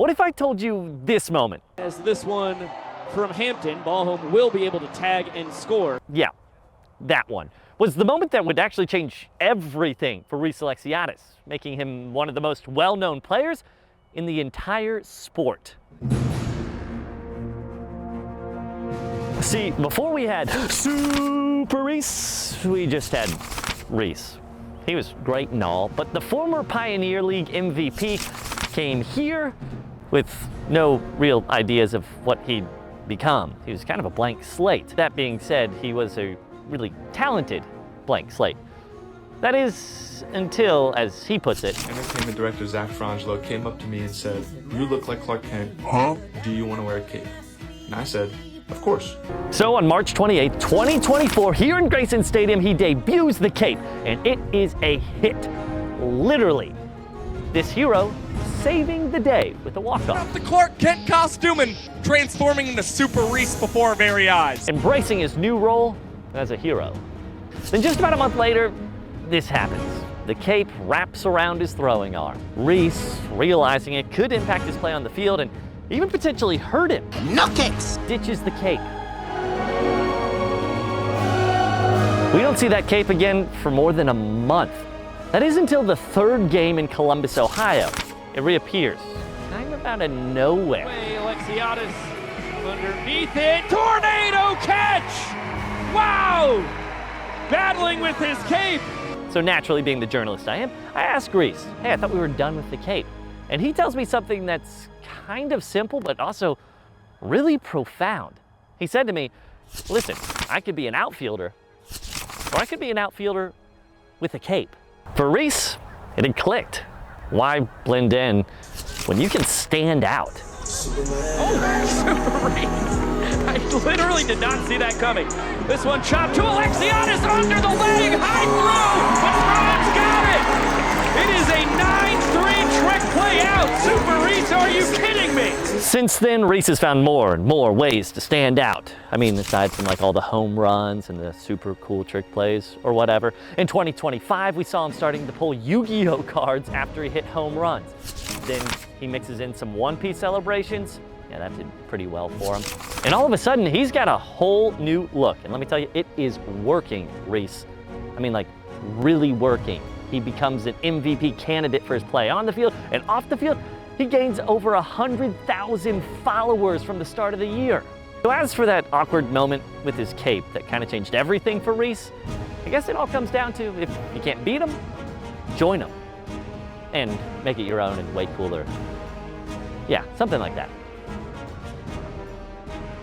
What if I told you this moment? As this one from Hampton, Ballholm will be able to tag and score. Yeah, that one was the moment that would actually change everything for Reese Alexiades, making him one of the most well-known players in the entire sport. See, before we had Super Reese, we just had Reese. He was great and all, but the former Pioneer League MVP came here with no real ideas of what he'd become. He was kind of a blank slate. That being said, he was a really talented blank slate. That is, until, as he puts it, Entertainment director Zach Frangelo came up to me and said, "You look like Clark Kent. Huh? Do you want to wear a cape?" And I said, "Of course." So on March 28, 2024, here in Grayson Stadium, he debuts the cape, and it is a hit. Literally, this hero saving the day with a walk-off. The Clark Kent costume and transforming into Super Reese before our very eyes. Embracing his new role as a hero. Then just about a month later, this happens. The cape wraps around his throwing arm. Reese, realizing it could impact his play on the field and even potentially hurt him, no kicks, ditches the cape. We don't see that cape again for more than a month. That is until the third game in Columbus, Ohio. It reappears, kind of out of nowhere. Alexiades underneath it, tornado catch! Wow! Battling with his cape. So naturally, being the journalist I am, I asked Reese, hey, I thought we were done with the cape. And he tells me something that's kind of simple, but also really profound. He said to me, listen, I could be an outfielder, or I could be an outfielder with a cape. For Reese, it had clicked. Why blend in when you can stand out? Oh, Super Reese. I literally did not see that coming. This one chopped to Alexiades under the leg, high throw, but Franz got it. It is a 9-3 trick play out. Super Reese, are you kidding me? Since then, Reese has found more and more ways to stand out. I mean, aside from like all the home runs and the super cool trick plays or whatever. In 2025, we saw him starting to pull Yu-Gi-Oh cards after he hit home runs. Then he mixes in some one-piece celebrations. Yeah, that did pretty well for him. And all of a sudden, he's got a whole new look. And let me tell you, it is working, Reese. I mean, like, really working. He becomes an MVP candidate for his play on the field and off the field. He gains over 100,000 followers from the start of the year. So as for that awkward moment with his cape that kind of changed everything for Reese, I guess it all comes down to if you can't beat him, join him. And make it your own and way cooler. Yeah, something like that.